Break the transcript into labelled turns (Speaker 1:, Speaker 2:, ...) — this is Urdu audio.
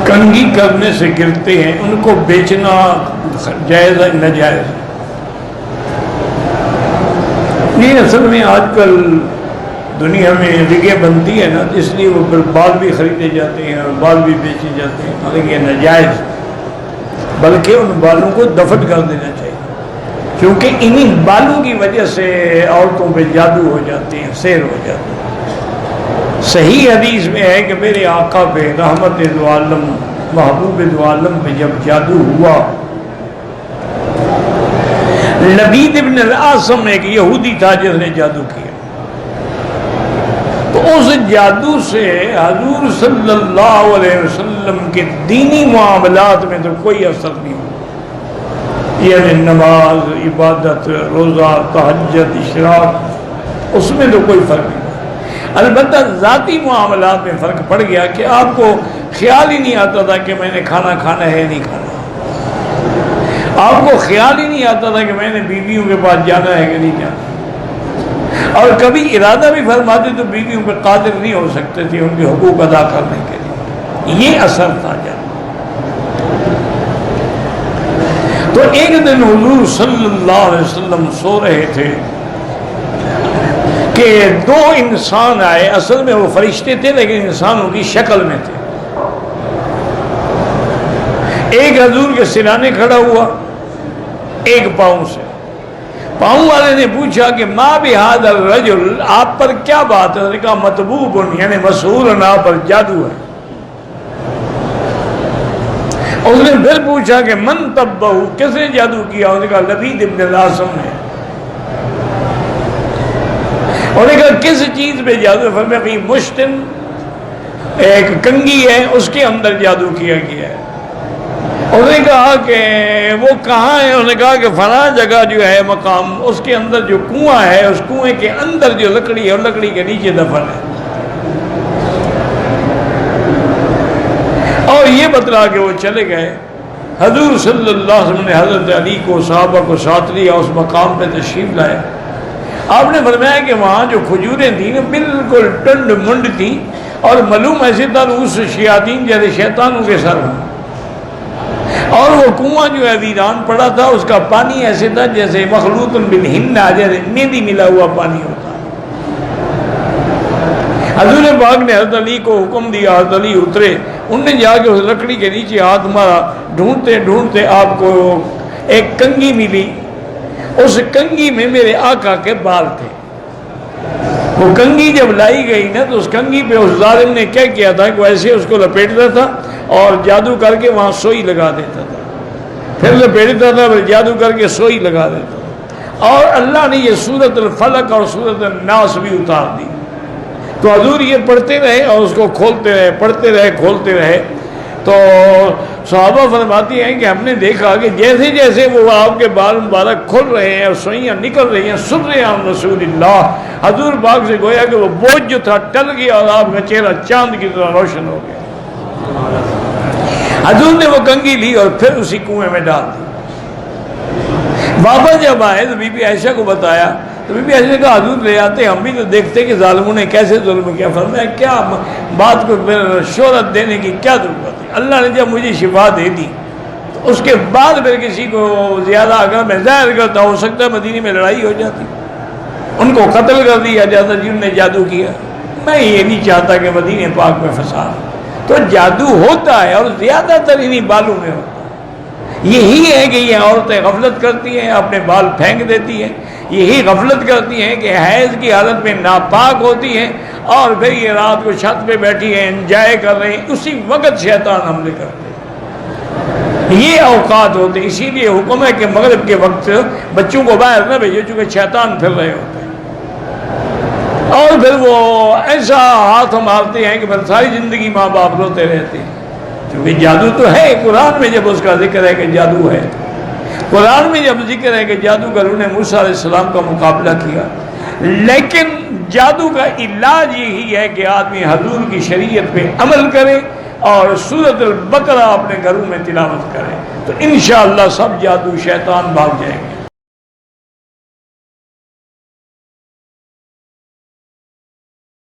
Speaker 1: کنگھی کرنے سے گرتے ہیں، ان کو بیچنا جائز ہے ناجائز؟ یہ اصل میں آج کل دنیا میں جگہ بنتی ہے نا، اس لیے وہ بال بھی خریدے جاتے ہیں اور بال بھی بیچے جاتے ہیں، حالانکہ یہ ناجائز، بلکہ ان بالوں کو دفن کر دینا چاہیے، کیونکہ انہی بالوں کی وجہ سے عورتوں پہ جادو ہو جاتے ہیں، سحر ہو جاتے ہیں۔ صحیح حدیث میں ہے کہ میرے آقا پہ رحمت دو عالم محبوب دو عالم پہ جب جادو ہوا، لبید ابن العاصم ایک یہودی تھا جس نے جادو کیا، تو اس جادو سے حضور صلی اللہ علیہ وسلم کے دینی معاملات میں تو کوئی اثر نہیں ہوا، یعنی نماز، عبادت، روزہ، تہجد، اشراق، اس میں تو کوئی فرق نہیں ہوا۔ البتہ ذاتی معاملات میں فرق پڑ گیا کہ آپ کو خیال ہی نہیں آتا تھا کہ میں نے کھانا کھانا ہے نہیں کھانا، آپ کو خیال ہی نہیں آتا تھا کہ میں نے بیویوں کے پاس جانا ہے کہ نہیں جانا، اور کبھی ارادہ بھی فرماتے تو بیویوں پہ قادر نہیں ہو سکتے تھے ان کے حقوق ادا کرنے کے لیے، یہ اثر تھا جب۔ تو ایک دن حضور صلی اللہ علیہ وسلم سو رہے تھے کہ دو انسان آئے، اصل میں وہ فرشتے تھے لیکن انسانوں کی شکل میں تھے۔ ایک حضور کے سرانے کھڑا ہوا، ایک پاؤں سے۔ پاؤں والے نے پوچھا کہ ما بہذا الرجل، آپ پر کیا بات ہے؟ اس نے کہا مطبوب، یعنی مسحور، آپ پر جادو ہے۔ اس نے پھر پوچھا کہ من تبہ، کس نے جادو کیا؟ اس نے کہا لبید ابن العاصم نے۔ انہوں نے کہا کس چیز پہ جادو؟ فرمایا کہ مشتن، ایک کنگھی ہے اس کے اندر جادو کیا گیا ہے۔ انہوں نے کہا کہ وہ کہاں ہے؟ انہوں نے کہا کہ فلاں جگہ جو ہے مقام، اس کے اندر جو کنواں ہے، اس کنویں کے اندر جو لکڑی ہے، اور لکڑی کے نیچے دفن ہے۔ اور یہ بتلا کے وہ چلے گئے۔ حضور صلی اللہ علیہ وسلم نے حضرت علی کو، صحابہ کو ساتھ لیا، اس مقام پہ تشریف لائے۔ آپ نے فرمایا کہ وہاں جو کھجوریں تھیں بالکل ٹنڈ منڈ تھیں، اور معلوم ایسے تھا اس شیاطین جیسے شیطانوں کے سر ہوں، اور وہ کنواں جو ہے ویران پڑا تھا، اس کا پانی ایسے تھا جیسے مخلوط بالحنہ، جیسے مہندی ملا ہوا پانی ہوتا۔ حضور پاک نے حضرت علی کو حکم دیا، حضرت علی اترے، انہوں نے جا کے اس لکڑی کے نیچے ہاتھ مارا، ڈھونڈتے ڈھونڈتے آپ کو ایک کنگھی ملی۔ اس کنگھی میں میرے آقا کے بال تھے۔ وہ کنگھی جب لائی گئی نا تو اس کنگھی پہ اس ظالم نے کیا کیا تھا کہ ایسے اس کو لپیٹتا تھا اور جادو کر کے وہاں سوئی لگا دیتا تھا، پھر لپیٹتا تھا، پھر جادو کر کے سوئی لگا دیتا تھا، اور اللہ نے یہ سورۃ الفلق اور سورۃ الناس بھی اتار دی۔ تو حضور یہ پڑھتے رہے اور اس کو کھولتے رہے، پڑھتے رہے، کھولتے رہے۔ تو صحابہ فرماتی ہیں کہ ہم نے دیکھا کہ جیسے جیسے وہ آپ کے بال مبارک کھل رہے ہیں اور سوئیاں نکل رہی ہیں، سن رہے ہیں رسول اللہ، حضور پاک سے گویا کہ وہ بوجھ جو تھا ٹل گیا اور آپ کا چہرہ چاند کی طرح روشن ہو گیا۔ حضور نے وہ کنگھی لی اور پھر اسی کنویں میں ڈال دی۔ واپس جب آئے تو بی بی عائشہ کو بتایا تو بی بی عائشہ نے کہا حضور لے آتے، ہم بھی تو دیکھتے کہ ظالموں نے کیسے ظلم کیا۔ فرمایا کیا بات کو شہرت دینے کی کیا ضرورت ہے؟ اللہ نے جب مجھے شفا دے دی تو اس کے بعد پھر کسی کو زیادہ اگر میں ظاہر کرتا، ہو سکتا ہے مدینے میں لڑائی ہو جاتی، ان کو قتل کر دیا جاتا جنہوں نے جادو کیا۔ میں یہ نہیں چاہتا کہ مدینے پاک میں فساد۔ تو جادو ہوتا ہے اور زیادہ تر انہی بالوں میں ہوتا ہے۔ یہی ہے کہ یہ عورتیں غفلت کرتی ہیں، اپنے بال پھینک دیتی ہیں، یہی غفلت کرتی ہیں کہ حیض کی حالت میں ناپاک ہوتی ہیں، اور پھر یہ رات کو چھت پہ بیٹھی ہیں، انجوائے کر رہے ہیں، اسی وقت شیطان حملے کرتے ہیں۔ یہ اوقات ہوتے ہیں، اسی لیے حکم ہے کہ مغرب کے وقت بچوں کو باہر نہ بھیجو، چونکہ شیطان پھر رہے ہوتے ہیں، اور پھر وہ ایسا ہاتھ مارتے ہیں کہ پھر ساری زندگی ماں باپ روتے رہتے ہیں، کیونکہ جادو تو ہے۔ قرآن میں جب اس کا ذکر ہے کہ جادو ہے، قرآن میں جب ذکر ہے کہ جادوگروں نے موسیٰ علیہ السلام کا مقابلہ کیا، لیکن جادو کا علاج یہی ہے کہ آدمی حضور کی شریعت پہ عمل کرے اور سورۃ البقرہ اپنے گھروں میں تلاوت کرے، تو انشاءاللہ سب جادو شیطان بھاگ جائیں گے۔